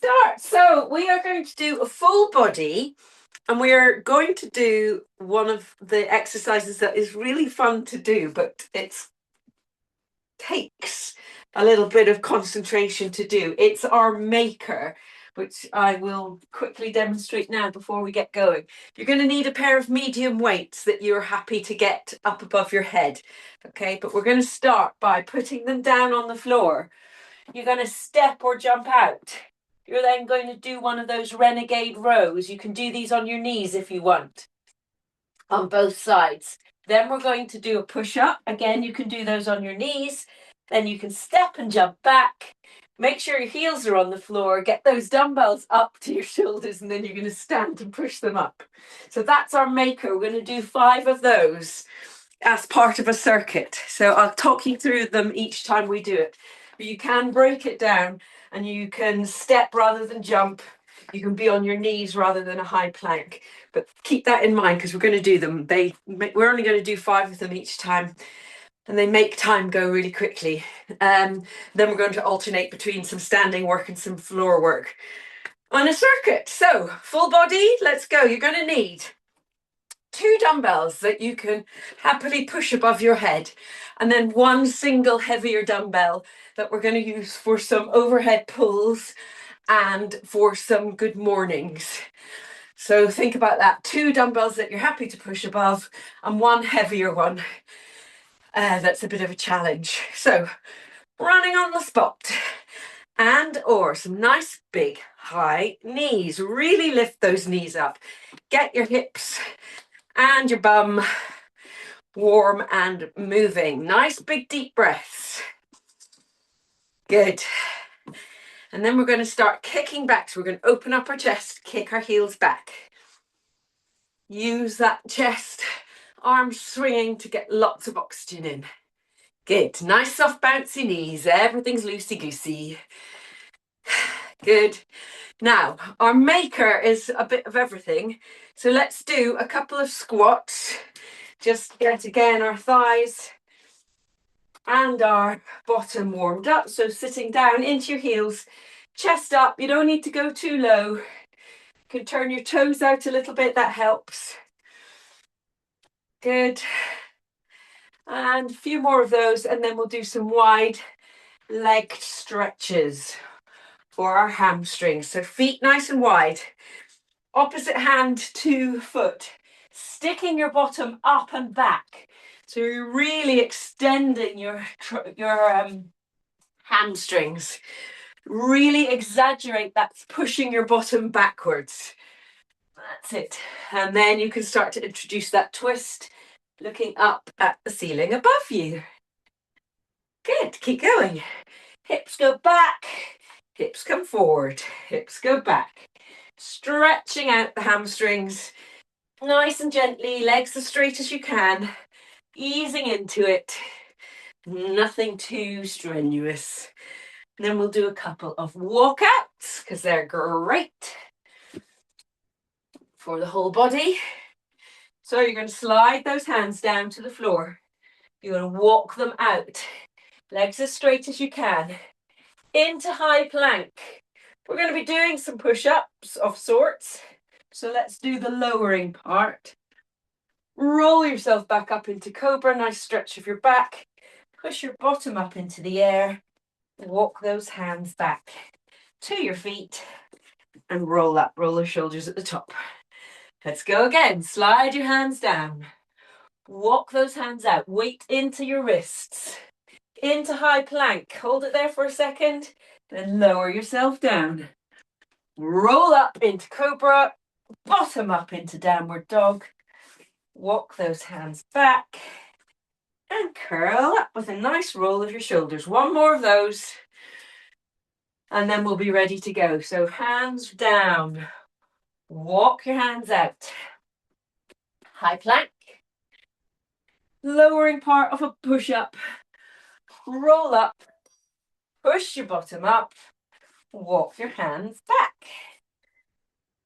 start. So we are going to do a full body, and we're going to do one of the exercises that is really fun to do, but it takes a little bit of concentration to do. It's our maker, which I will quickly demonstrate now before we get going. You're going to need a pair of medium weights that you're happy to get up above your head. Okay, but we're going to start by putting them down on the floor. You're going to step or jump out. You're then going to do one of those renegade rows. You can do these on your knees if you want, on both sides. Then we're going to do a push-up. Again, you can do those on your knees. Then you can step and jump back. Make sure your heels are on the floor. Get those dumbbells up to your shoulders, and then you're going to stand and push them up. So that's our maker. We're going to do 5 of those as part of a circuit. So I'll talk you through them each time we do it. But you can break it down, and you can step rather than jump. You can be on your knees rather than a high plank. But keep that in mind, because we're going to do them. We're only going to do 5 of them each time, and they make time go really quickly. Then we're going to alternate between some standing work and some floor work on a circuit. So full body, let's go. You're going to need 2 dumbbells that you can happily push above your head, and then 1 single heavier dumbbell that we're going to use for some overhead pulls and for some good mornings. So think about that. 2 dumbbells that you're happy to push above, and 1 heavier one. That's a bit of a challenge. So running on the spot, and or some nice big high knees. Really lift those knees up. Get your hips and your bum warm and moving. Nice big deep breaths. Good. And then we're going to start kicking back. So we're going to open up our chest, kick our heels back. Use that chest, arms swinging to get lots of oxygen in. Good. Nice soft bouncy knees. Everything's loosey-goosey. Good. Now, our maker is a bit of everything. So let's do a couple of squats. Just get again our thighs and our bottom warmed up. So sitting down into your heels, chest up. You don't need to go too low. You can turn your toes out a little bit. That helps. Good. And a few more of those, and then we'll do some wide leg stretches for our hamstrings. So feet nice and wide. Opposite hand to foot. Sticking your bottom up and back. So you're really extending your hamstrings. Really exaggerate that, pushing your bottom backwards. That's it. And then you can start to introduce that twist, looking up at the ceiling above you. Good. Keep going. Hips go back. Hips come forward. Hips go back. Stretching out the hamstrings. Nice and gently, legs as straight as you can, easing into it, nothing too strenuous. And then we'll do a couple of walkouts, because they're great for the whole body. So you're going to slide those hands down to the floor. You're going to walk them out, legs as straight as you can, into high plank. We're going to be doing some push-ups of sorts. So let's do the lowering part. Roll yourself back up into cobra, nice stretch of your back. Push your bottom up into the air. Walk those hands back to your feet and roll up, roll your shoulders at the top. Let's go again. Slide your hands down. Walk those hands out. Weight into your wrists. Into high plank. Hold it there for a second. Then lower yourself down. Roll up into cobra. Bottom up into downward dog. Walk those hands back and curl up with a nice roll of your shoulders. 1 more of those, and then we'll be ready to go. So hands down, walk your hands out. High plank, lowering part of a push-up. Roll up, push your bottom up, walk your hands back.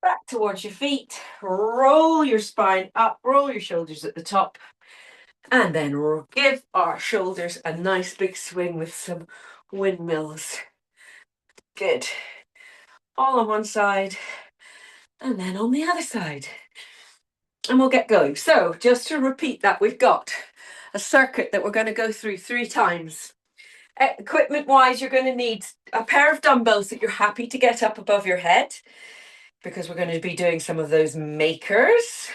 Back towards your feet, roll your spine up, roll your shoulders at the top, and then give our shoulders a nice big swing with some windmills. Good. all on one side and then on the other side. And we'll get going. So just to repeat that, we've got a circuit that we're going to go through 3 times. Equipment wise, you're going to need a pair of dumbbells that you're happy to get up above your head, because we're going to be doing some of those makers.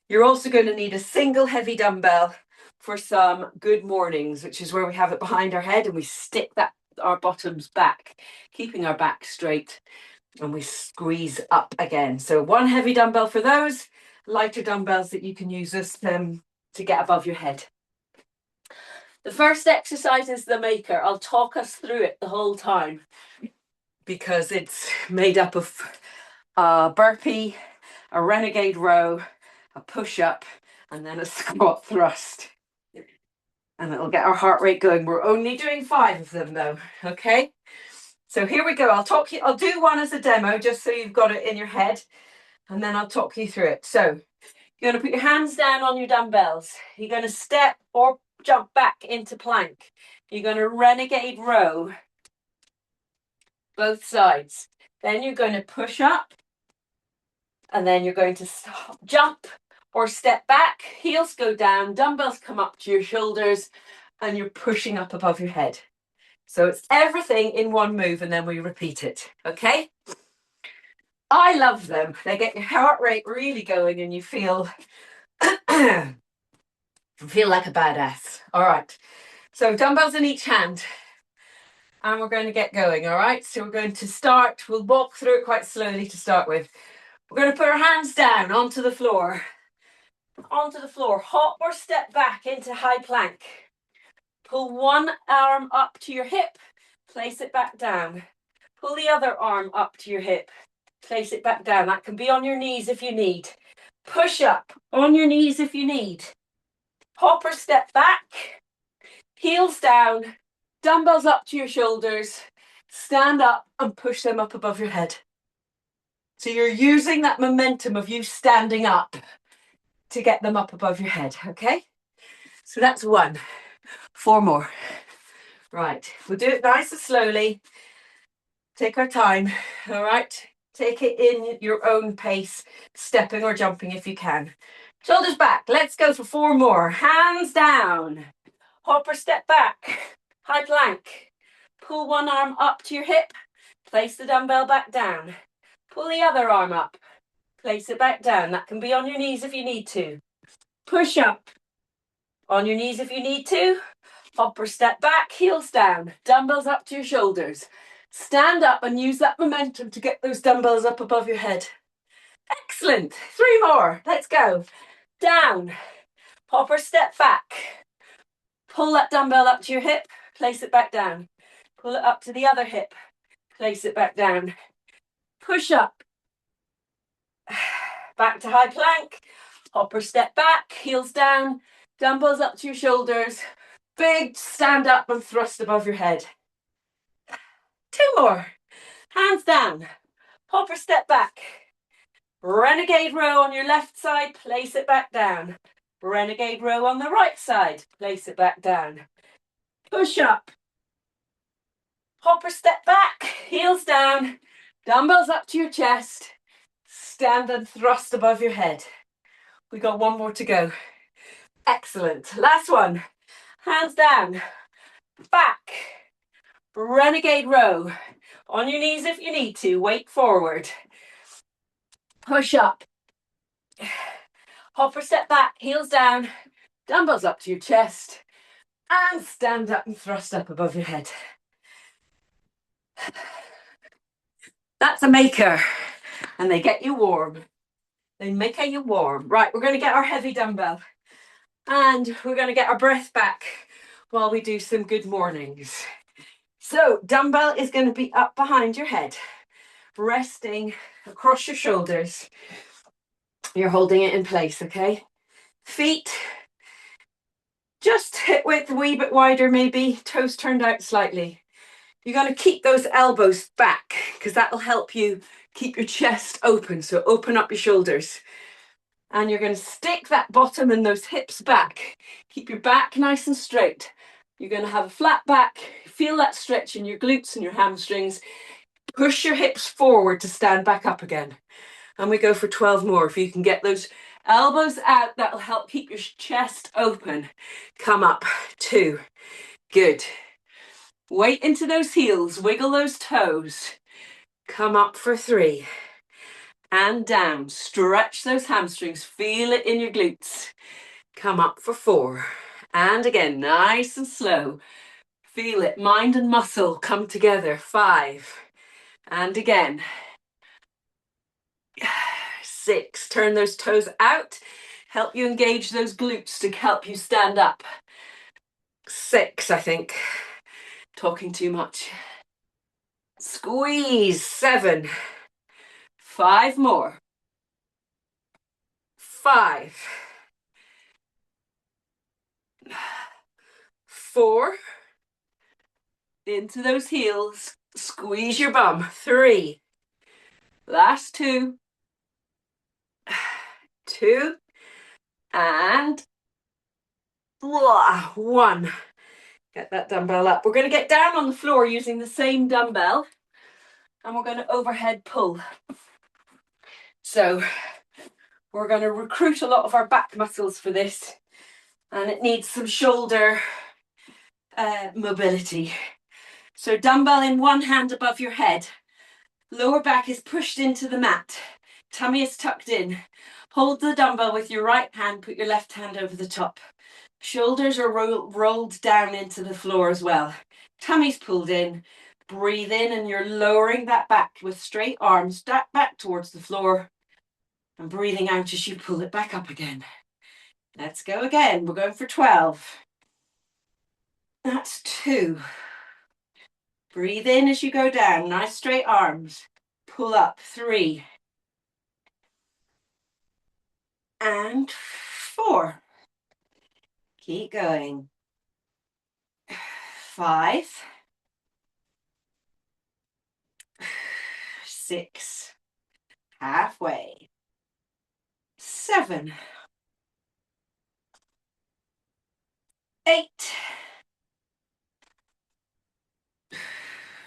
You're also going to need a single heavy dumbbell for some good mornings, which is where we have it behind our head and we stick that our bottoms back, keeping our back straight, and we squeeze up again. So one heavy dumbbell for those, lighter dumbbells that you can use this to get above your head. The first exercise is the maker. I'll talk us through it the whole time because it's made up of a burpee, a renegade row, a push-up, and then a squat thrust. And it'll get our heart rate going. We're only doing 5 of them though, okay? So here we go. I'll do one as a demo just so you've got it in your head, and then I'll talk you through it. So you're going to put your hands down on your dumbbells. You're going to step or jump back into plank. You're going to renegade row both sides. Then you're going to push up, and then you're going to jump or step back, heels go down, dumbbells come up to your shoulders, and you're pushing up above your head. So it's everything in one move, and then we repeat it, okay? I love them. They get your heart rate really going and you feel like a badass. All right, so dumbbells in each hand, and we're going to get going, all right? So we're going to start, we'll walk through it quite slowly to start with. We're going to put our hands down onto the floor, hop or step back into high plank. Pull one arm up to your hip, place it back down. Pull the other arm up to your hip, place it back down. That can be on your knees if you need. Push up on your knees if you need. Hop or step back, heels down, dumbbells up to your shoulders, stand up and push them up above your head. So you're using that momentum of you standing up to get them up above your head, okay? So that's 1. 4 more. Right, we'll do it nice and slowly. Take our time, all right? Take it in your own pace, stepping or jumping if you can. Shoulders back, let's go for 4 more. Hands down, hop or step back, high plank. Pull one arm up to your hip, place the dumbbell back down. Pull the other arm up, place it back down. That can be on your knees if you need to. Push up, on your knees if you need to. Hop or step back, heels down, dumbbells up to your shoulders. Stand up and use that momentum to get those dumbbells up above your head. Excellent. 3 more. Let's go. Down, hop or step back. Pull that dumbbell up to your hip, place it back down. Pull it up to the other hip, place it back down. Push up, back to high plank, hop or step back, heels down, dumbbells up to your shoulders, big stand up and thrust above your head. 2 more, hands down, hop or step back, renegade row on your left side, place it back down, renegade row on the right side, place it back down. Push up, hop or step back, heels down, dumbbells up to your chest, stand and thrust above your head. We got 1 more to go. Excellent. Last one. Hands down, back, renegade row. On your knees if you need to, weight forward. Push up, hop or step back, heels down, dumbbells up to your chest, and stand up and thrust up above your head. That's a maker, and they get you warm. They make you warm. Right, we're going to get our heavy dumbbell, and we're going to get our breath back while we do some good mornings. So dumbbell is going to be up behind your head, resting across your shoulders. You're holding it in place, okay? Feet just hip width a wee bit wider, maybe toes turned out slightly. You're going to keep those elbows back because that will help you keep your chest open. So open up your shoulders. And you're going to stick that bottom and those hips back. Keep your back nice and straight. You're going to have a flat back. Feel that stretch in your glutes and your hamstrings. Push your hips forward to stand back up again. And we go for 12 more. If you can get those elbows out, that'll help keep your chest open. Come up, 2. Good. Weight into those heels, wiggle those toes. Come up for 3. And down, stretch those hamstrings, feel it in your glutes. Come up for 4. And again, nice and slow. Feel it, mind and muscle come together. 5. And again. 6. Turn those toes out. Help you engage those glutes to help you stand up. 6, I think. Talking too much. Squeeze. 7. 5 more. 5. 4. Into those heels. Squeeze your bum. 3. Last 2. 2. And 1. Get that dumbbell up. We're going to get down on the floor using the same dumbbell. And we're going to overhead pull. So we're going to recruit a lot of our back muscles for this. And it needs some shoulder mobility. So dumbbell in one hand above your head. Lower back is pushed into the mat. Tummy is tucked in. Hold the dumbbell with your right hand. Put your left hand over the top. Shoulders are rolled down into the floor as well. Tummy's pulled in. Breathe in and you're lowering that back with straight arms back towards the floor. And breathing out as you pull it back up again. Let's go again. We're going for 12. That's 2. Breathe in as you go down. Nice straight arms. Pull up. 3. And 4. Keep going. 5. 6. Halfway. 7. 8.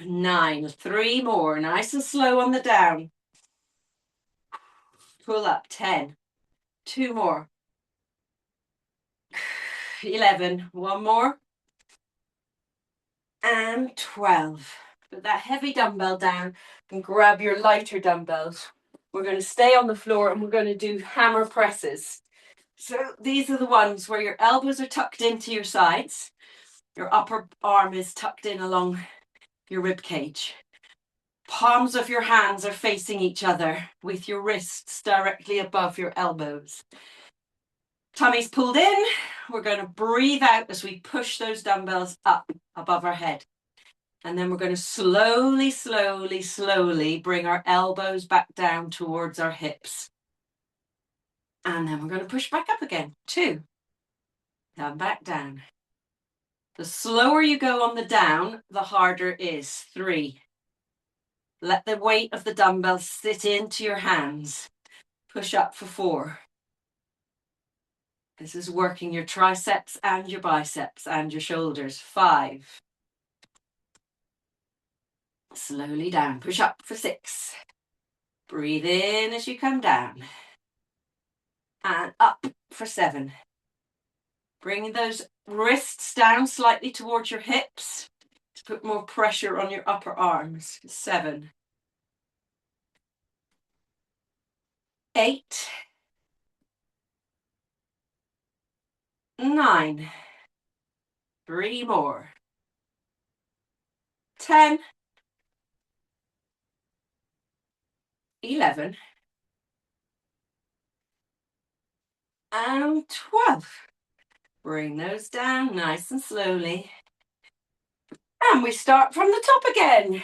9. 3 more. Nice and slow on the down. Pull up. 10. 2 more. 11. 1 more. And 12. Put that heavy dumbbell down and grab your lighter dumbbells. We're going to stay on the floor and we're going to do hammer presses. So these are the ones where your elbows are tucked into your sides. Your upper arm is tucked in along your rib cage. Palms of your hands are facing each other with your wrists directly above your elbows. Tummy's pulled in. We're going to breathe out as we push those dumbbells up above our head. And then we're going to slowly, slowly, slowly bring our elbows back down towards our hips. And then we're going to push back up again. 2. Down, back down. The slower you go on the down, the harder it is. 3. Let the weight of the dumbbell sit into your hands. Push up for 4. This is working your triceps and your biceps and your shoulders. 5. Slowly down. Push up for 6. Breathe in as you come down. And up for 7. Bringing those wrists down slightly towards your hips to put more pressure on your upper arms. 7. 8. 9. 3 more. 10. 11. And 12. Bring those down nice and slowly. And we start from the top again.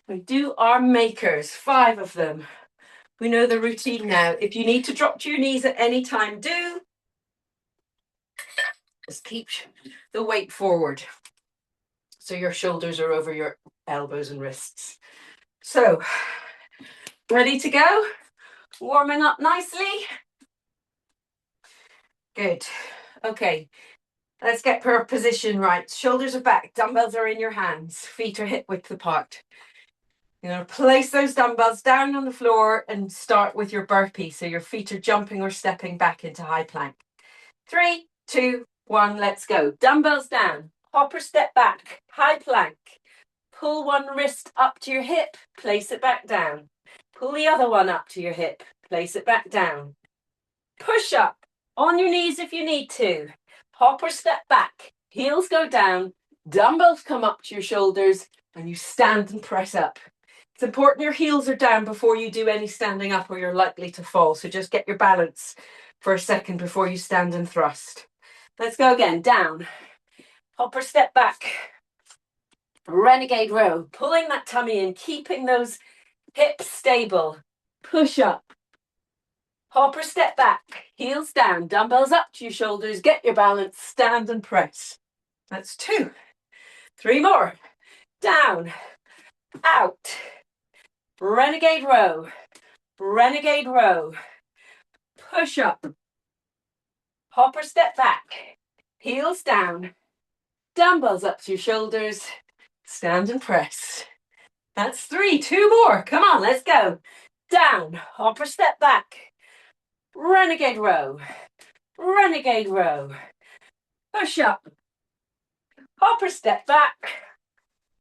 We do our makers, 5 of them. We know the routine now. If you need to drop to your knees at any time, do. Just keep the weight forward so your shoulders are over your elbows and wrists. So, ready to go? Warming up nicely. Good. Okay. Let's get our position right. Shoulders are back. Dumbbells are in your hands. Feet are hip width apart. You're going to place those dumbbells down on the floor and start with your burpee. So your feet are jumping or stepping back into high plank. 3, 2, 1, let's go. Dumbbells down, hop or step back, high plank. Pull one wrist up to your hip, place it back down. Pull the other one up to your hip, place it back down. Push up, on your knees if you need to. Hop or step back, heels go down, dumbbells come up to your shoulders, and you stand and press up. It's important your heels are down before you do any standing up or you're likely to fall. So just get your balance for a second before you stand and thrust. Let's go again, down. Hop or step back. Renegade row, pulling that tummy in, keeping those hips stable. Push up. Hop or step back, heels down, dumbbells up to your shoulders, get your balance, stand and press. That's 2. 3 more. Down, out. Renegade row, renegade row. Push up. Hop or step back, heels down, dumbbells up to your shoulders, stand and press. That's 3. 2 more. Come on, let's go. Down, hop or step back. Renegade row, renegade row. Push up. Hop or step back.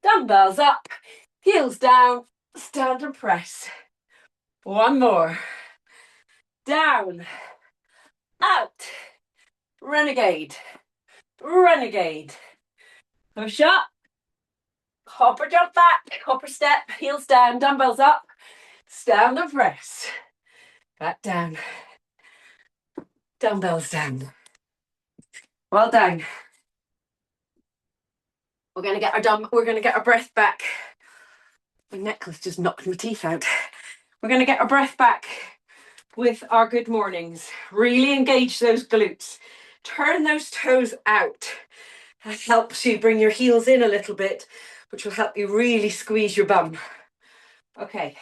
Dumbbells up, heels down, stand and press. 1 more. Down, out. Renegade, renegade. Push up. Hop or jump back, hop or step, heels down, dumbbells up, stand and press. Back down. Dumbbells down. Well done. We're gonna get our breath back. My necklace just knocked my teeth out. We're gonna get our breath back with our good mornings. Really engage those glutes. Turn those toes out. That helps you bring your heels in a little bit, which will help you really squeeze your bum. Okay.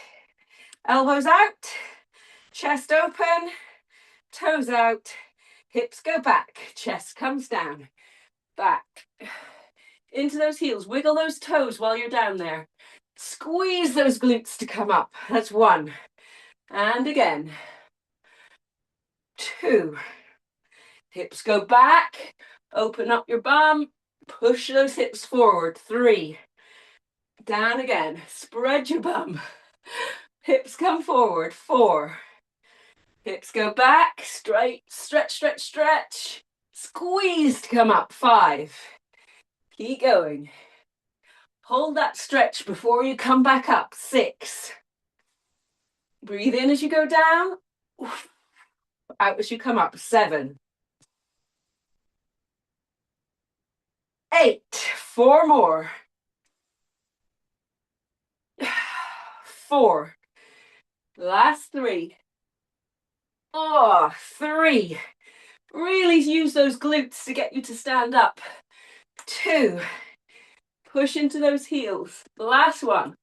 Elbows out, chest open, toes out, hips go back, chest comes down, back. Into those heels, wiggle those toes while you're down there. Squeeze those glutes to come up. That's 1. And again. 2. Hips go back, open up your bum, push those hips forward. 3. Down again, spread your bum. Hips come forward. 4. Hips go back, straight, stretch, stretch, stretch. Squeeze to come up. 5. Keep going. Hold that stretch before you come back up. 6. Breathe in as you go down. Out as you come up. 7. 8. 4 more. 4. Last 3. 3. Really use those glutes to get you to stand up. 2. Push into those heels. Last one.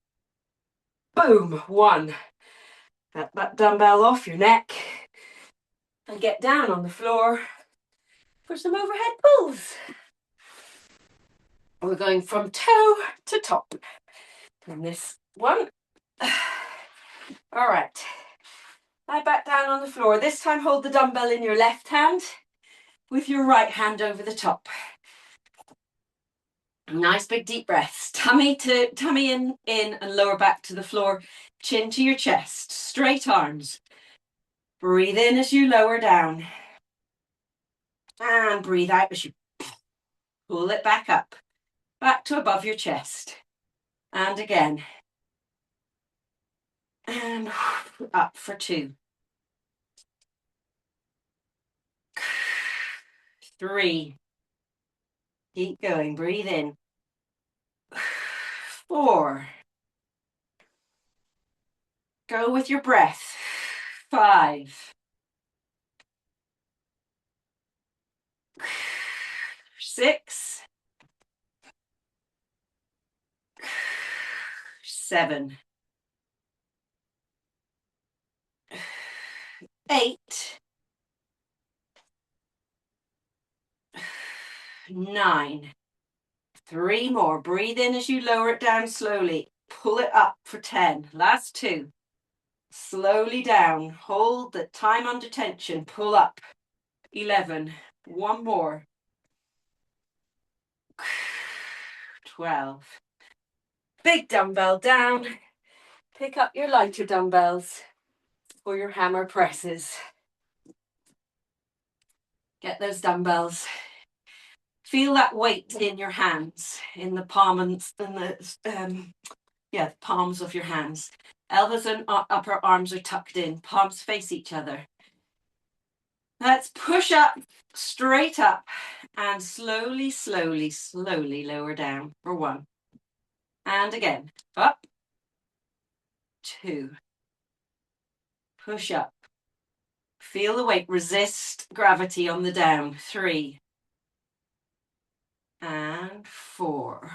Boom. 1. Get that dumbbell off your neck and get down on the floor for some overhead pulls. We're going from toe to top in this one. All right. Lie back down on the floor. This time hold the dumbbell in your left hand with your right hand over the top. Nice big deep breaths. Tummy in and lower back to the floor. Chin to your chest. Straight arms. Breathe in as you lower down. And breathe out as you pull it back up. Back to above your chest. And again. And up for 2. 3. Keep going. Breathe in. 4. Go with your breath. 5. 6. 7. 8. 9. 3 more. Breathe in as you lower it down slowly. Pull it up for 10. Last 2. Slowly down. Hold the time under tension. Pull up. 11. One more. 12. Big dumbbell down. Pick up your lighter dumbbells for your hammer presses. Get those dumbbells. Feel that weight in your hands, in the palms and the palms of your hands. Elbows and upper arms are tucked in. Palms face each other. Let's push up, straight up, and slowly, slowly, slowly lower down for 1. And again, up, 2. Push up. Feel the weight, resist gravity on the down. 3. And 4.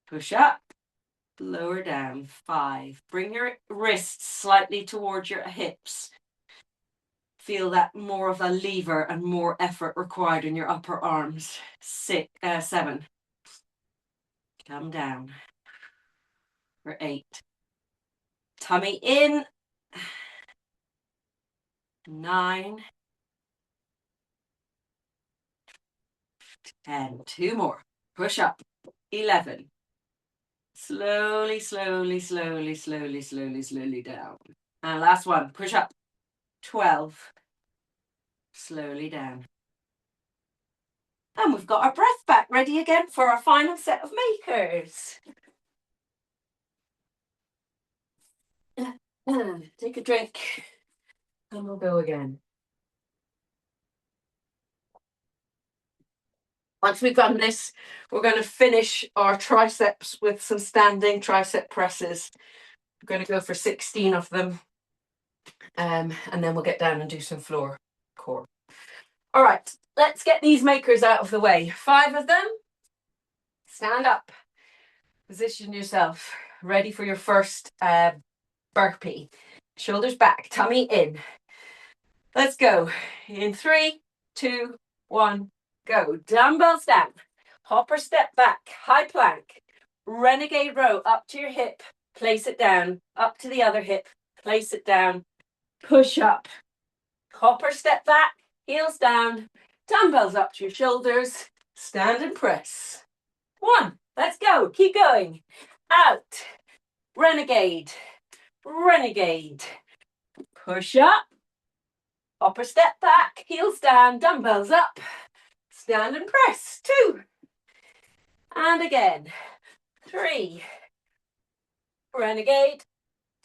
Push up, lower down. 5. Bring your wrists slightly towards your hips. Feel that more of a lever and more effort required in your upper arms. 7. Come down for 8. Tummy in. 9. 10. 2 more. Push up. 11. Slowly, slowly, slowly, slowly, slowly, slowly down. And last one. Push up. 12. Slowly down. And we've got our breath back, ready again for our final set of makers. Take a drink and we'll go again. Once we've done this, we're going to finish our triceps with some standing tricep presses. We're going to go for 16 of them. And then we'll get down and do some floor core. All right, let's get these makers out of the way. 5 of them. Stand up. Position yourself. Ready for your first burpee. Shoulders back, tummy in. Let's go. In 3, 2, 1, go. Dumbbells down. Hopper step back. High plank. Renegade row up to your hip. Place it down. Up to the other hip. Place it down. Push up. Hopper step back. Heels down. Dumbbells up to your shoulders. Stand and press. 1. Let's go. Keep going. Out. Renegade. Renegade. Push up. Hopper step back. Heels down. Dumbbells up. Stand and press. 2. And again. 3. Renegade.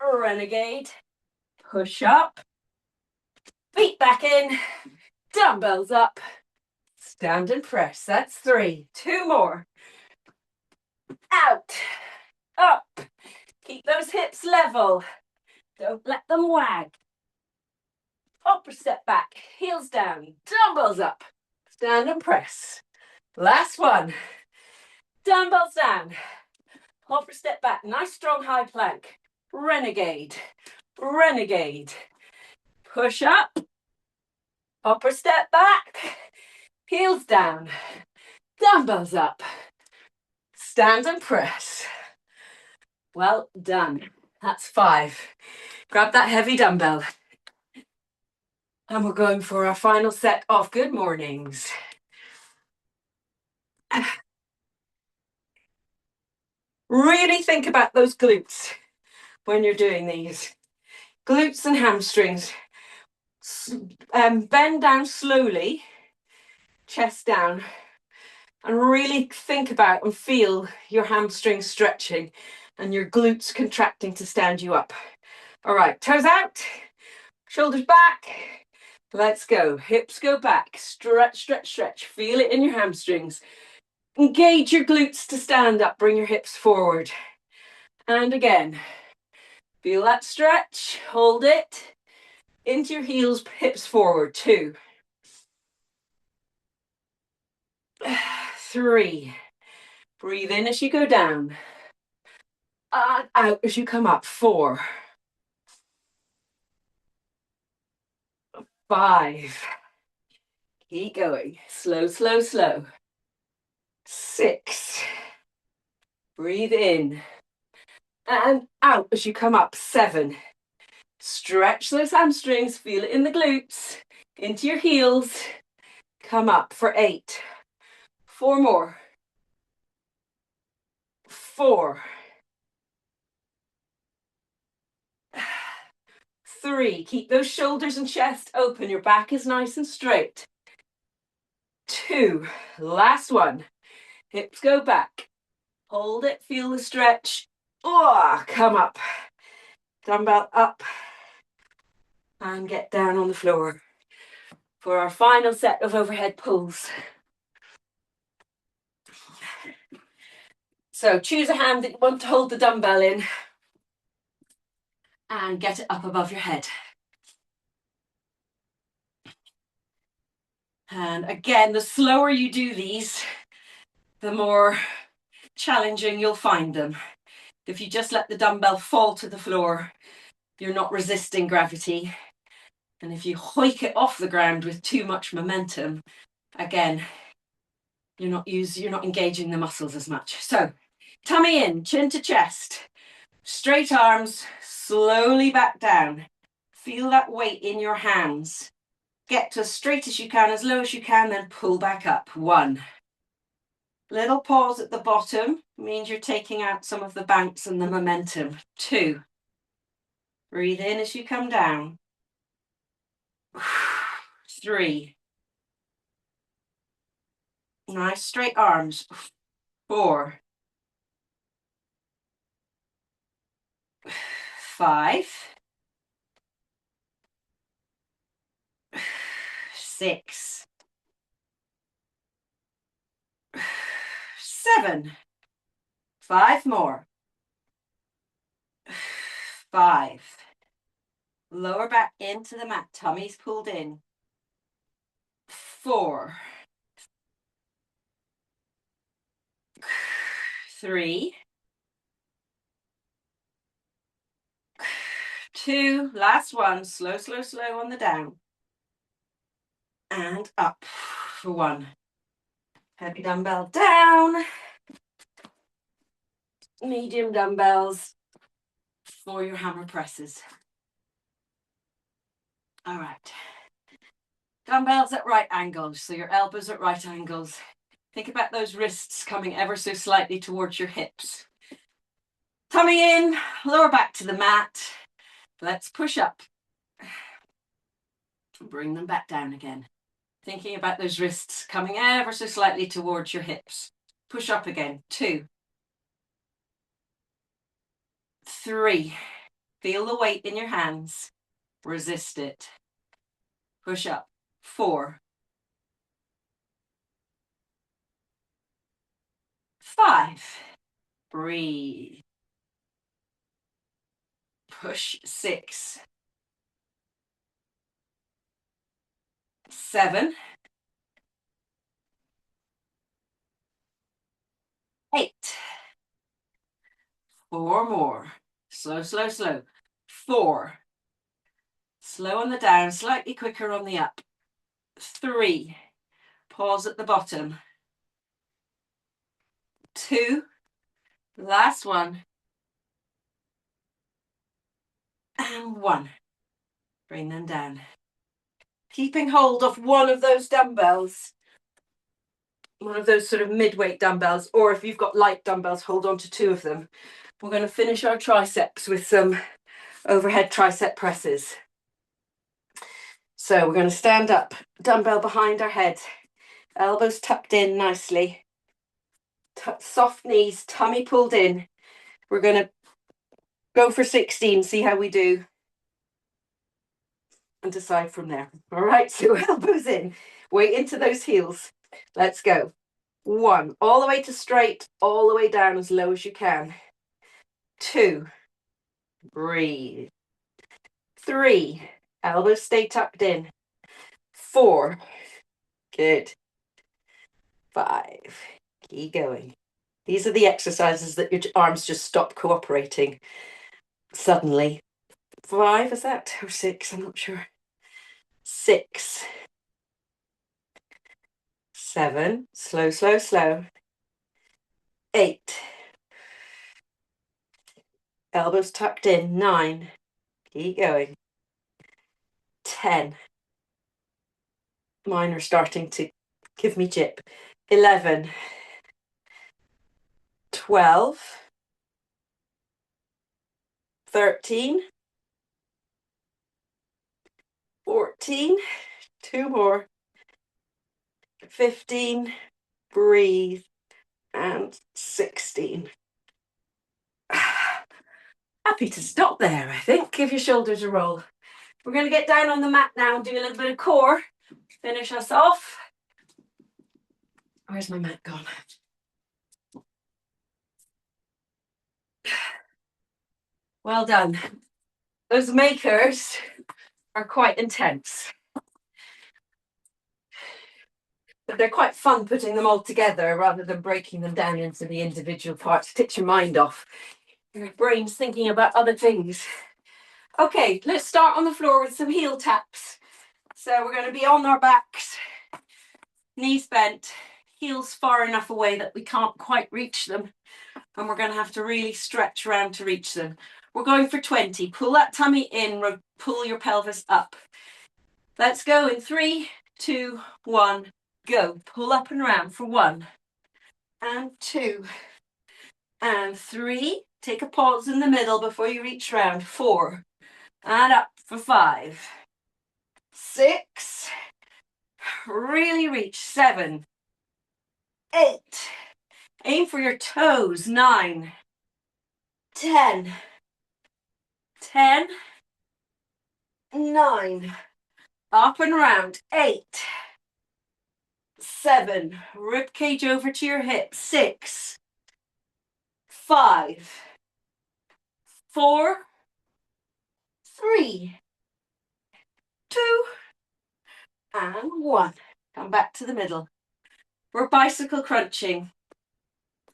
Renegade. Push up. Feet back in. Dumbbells up. Stand and press. That's 3. 2 more. Out. Up. Keep those hips level. Don't let them wag. Hopper step back. Heels down. Dumbbells up. Stand and press. Last one. Dumbbells down. Hopper step back. Nice strong high plank. Renegade. Renegade. Push up. Hopper step back. Heels down. Dumbbells up. Stand and press. Well done. That's 5. Grab that heavy dumbbell. And we're going for our final set of good mornings. Really think about those glutes when you're doing these. Glutes and hamstrings. Bend down slowly, chest down, and really think about and feel your hamstrings stretching and your glutes contracting to stand you up. All right, toes out, shoulders back. Let's go. Hips go back. Stretch, stretch, stretch. Feel it in your hamstrings. Engage your glutes to stand up. Bring your hips forward. And again, feel that stretch. Hold it. Into your heels, hips forward. 2. 3. Breathe in as you go down. And out as you come up. 4. 5. Keep going. Slow, slow, slow. 6. Breathe in and out as you come up. 7. Stretch those hamstrings, feel it in the glutes, into your heels. Come up for 8. 4 more. 4. 3. Keep those shoulders and chest open. Your back is nice and straight. 2. Last one. Hips go back. Hold it, feel the stretch. Oh, come up. Dumbbell up. And get down on the floor for our final set of overhead pulls. So choose a hand that you want to hold the dumbbell in and get it up above your head. And again, the slower you do these, the more challenging you'll find them. If you just let the dumbbell fall to the floor, you're not resisting gravity. And if you hoik it off the ground with too much momentum, again, you're not engaging the muscles as much. So tummy in, chin to chest, straight arms, slowly back down. Feel that weight in your hands. Get to as straight as you can, as low as you can, then pull back up. 1. Little pause at the bottom means you're taking out some of the bounce and the momentum. 2. Breathe in as you come down. 3. Nice straight arms. 4. 5. 6. 7. 5 more. 5. Lower back into the mat. Tummy's pulled in. 4. 3. 2. Last one. Slow, slow, slow on the down. And up for 1. Heavy dumbbell down. Medium dumbbells for your hammer presses. All right. Dumbbells at right angles, so your elbows at right angles. Think about those wrists coming ever so slightly towards your hips. Tummy in, lower back to the mat. Let's push up. Bring them back down again. Thinking about those wrists coming ever so slightly towards your hips. Push up again. 2. 3. Feel the weight in your hands. Resist it. Push up. 4. 5. Breathe. Push. 6. 7. 8. 4 more. Slow, slow, slow. 4. Slow on the down, slightly quicker on the up. 3. Pause at the bottom. 2. Last one. And 1. Bring them down. Keeping hold of one of those dumbbells. One of those sort of mid-weight dumbbells, or if you've got light dumbbells, hold on to 2 of them. We're going to finish our triceps with some overhead tricep presses. So we're going to stand up, dumbbell behind our head, elbows tucked in nicely, soft knees, tummy pulled in. We're going to go for 16, see how we do, and decide from there. All right, so elbows in, weight into those heels. Let's go. 1, all the way to straight, all the way down as low as you can. 2, breathe. 3, elbows stay tucked in. 4, good. 5, keep going. These are the exercises that your arms just stop cooperating suddenly. 5, is that? Or 6, I'm not sure. 6. 7, slow, slow, slow. 8. Elbows tucked in. 9. Keep going. 10. Mine are starting to give me jip. 11. 12. 13. 14. 2 more. 15. Breathe. And 16. Happy to stop there, I think. Give your shoulders a roll. We're going to get down on the mat now and do a little bit of core. Finish us off. Where's my mat gone? Well done. Those makers are quite intense. But they're quite fun putting them all together rather than breaking them down into the individual parts. It takes your mind off. Your brain's thinking about other things. Okay, let's start on the floor with some heel taps. So we're going to be on our backs, knees bent, heels far enough away that we can't quite reach them. And we're going to have to really stretch around to reach them. We're going for 20. Pull that tummy in, pull your pelvis up. Let's go in 3, 2, 1, go. Pull up and round for 1 and 2 and 3. Take a pause in the middle before you reach round. 4 and up for 5, 6. Really reach. 7, 8. Aim for your toes. 9, 10, 10, 9. Up and round. 8, 7. Rib cage over to your hips. 6, 5, 4, 3, 2, and 1. Come back to the middle. We're bicycle crunching.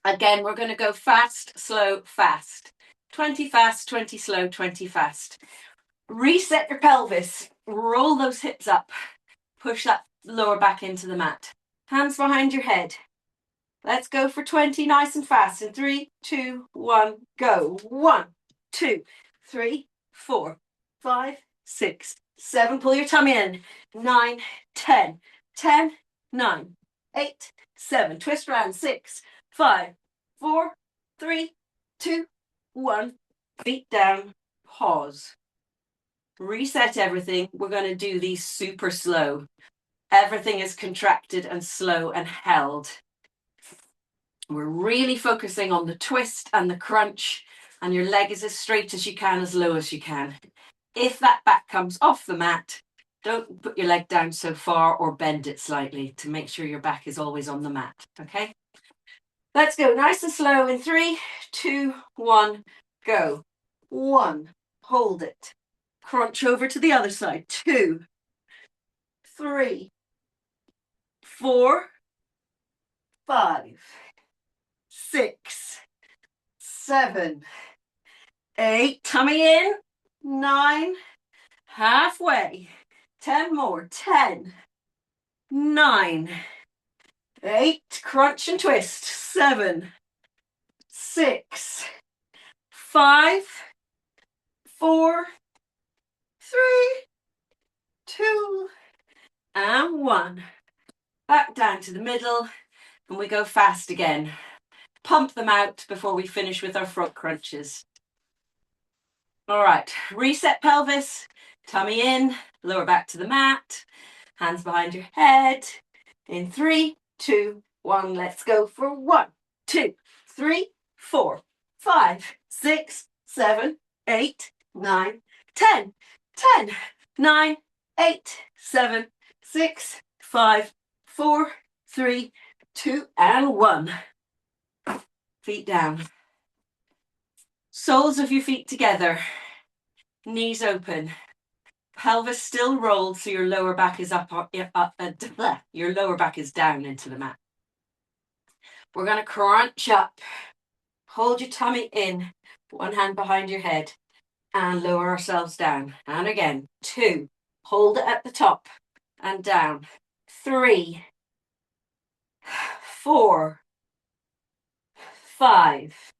Again, we're going to go fast, slow, fast. 20 fast, 20 slow, 20 fast. Reset your pelvis. Roll those hips up. Push that lower back into the mat. Hands behind your head. Let's go for 20 nice and fast. In 3, 2, 1, go. 1, 2, 3, 4, 5, 6, 7. Pull your tummy in. 9, 10, 10, 9, 8, 7. Twist around. 6, 5, 4, 3, 2, 1. Feet down. Pause. Reset everything. We're going to do these super slow. Everything is contracted and slow and held. We're really focusing on the twist and the crunch, and your leg is as straight as you can, as low as you can. If that back comes off the mat, don't put your leg down so far or bend it slightly to make sure your back is always on the mat, okay? Let's go nice and slow in 3, 2, 1, go. 1, hold it. Crunch over to the other side. 2, 3, 4, 5, 6, 7, 8. Tummy in. 9. Halfway. 10 more. 10, 9, 8. Crunch and twist. 7, 6, 5, 4, 3, 2, and 1. Back down to the middle, and we go fast again. Pump them out before we finish with our front crunches. All right, reset pelvis, tummy in, lower back to the mat, hands behind your head. In 3, 2, 1, let's go for 1, 2, 3, 4, 5, 6, 7, 8, 9, 10, 10, 9, 8, 7, 6, 5, 4, 3, 2, and 1. Feet down. Soles of your feet together. Knees open. Pelvis still rolled, so your lower back is your lower back is down into the mat. We're going to crunch up. Hold your tummy in. One hand behind your head. And lower ourselves down. And again. 2. Hold it at the top. And down. 3. 4. 5.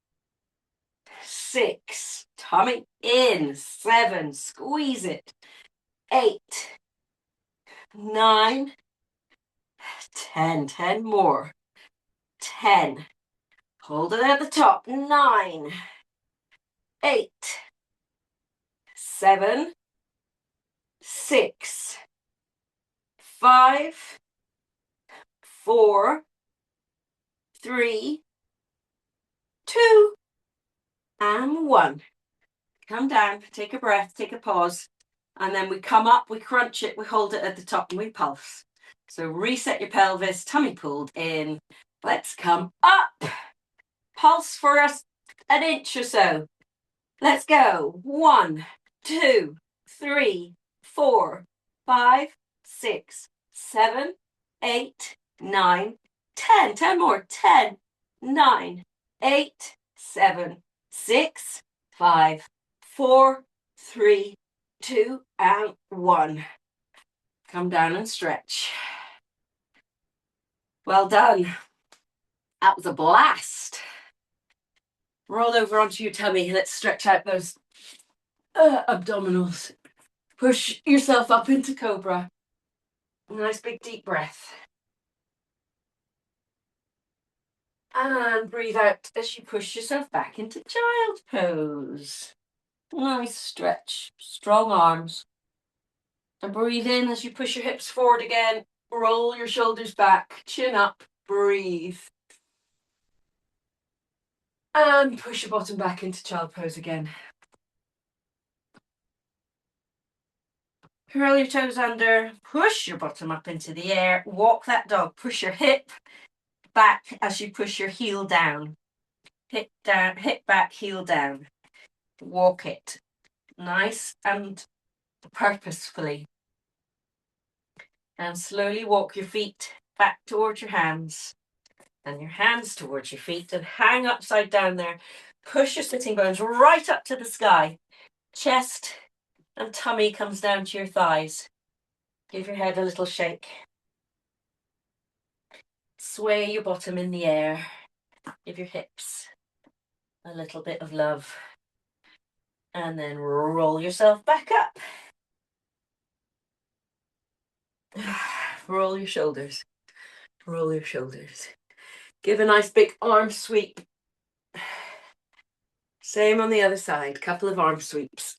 6, tummy in, 7, squeeze it, 8, 9, 10, 10 more, 10, hold it at the top, 9, 8, 7, 6, 5, 4, 3, 2, and 1. Come down, take a breath, take a pause, and then we come up, we crunch it, we hold it at the top, and we pulse. So reset your pelvis, tummy pulled in. Let's come up. Pulse for us an inch or so. Let's go. 1, 2, 3, 4, 5, 6, 7, 8, 9, 10. 10 more. 10, 9, 8, 7, 6, 5, 4, 3, 2, and 1. Come down and stretch. Well done. That was a blast. Roll over onto your tummy. Let's stretch out those abdominals. Push yourself up into cobra. Nice big deep breath. And breathe out as you push yourself back into child's pose. Nice stretch. Strong arms. And breathe in as you push your hips forward again. Roll your shoulders back. Chin up. Breathe. And push your bottom back into child pose again. Curl your toes under, push your bottom up into the air, walk that dog, push your hip back as you push your heel down. Hip down, hip back, heel down. Walk it. Nice and purposefully. And slowly walk your feet back towards your hands. And your hands towards your feet and hang upside down there. Push your sitting bones right up to the sky. Chest and tummy comes down to your thighs. Give your head a little shake. Sway your bottom in the air. Give your hips a little bit of love. And then roll yourself back up. Roll your shoulders. Roll your shoulders. Give a nice big arm sweep. Same on the other side. Couple of arm sweeps.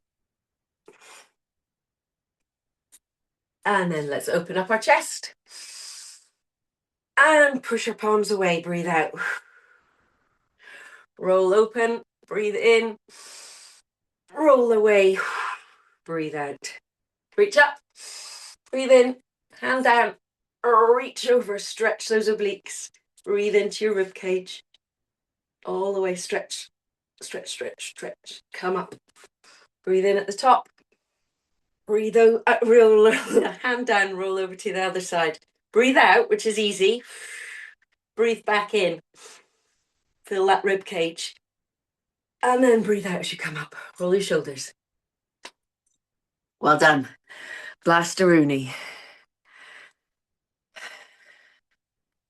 And then let's open up our chest. And push our palms away. Breathe out. Roll open. Breathe in. Roll away. Breathe out. Reach up. Breathe in. Hand down. Reach over. Stretch those obliques. Breathe into your rib cage. All the way. Stretch. Stretch, stretch, stretch. Come up. Breathe in at the top. Breathe out. Roll. Hand down. Roll over to the other side. Breathe out, which is easy. Breathe back in. Fill that rib cage. And then breathe out as you come up. Roll your shoulders. Well done. Blasteroonie.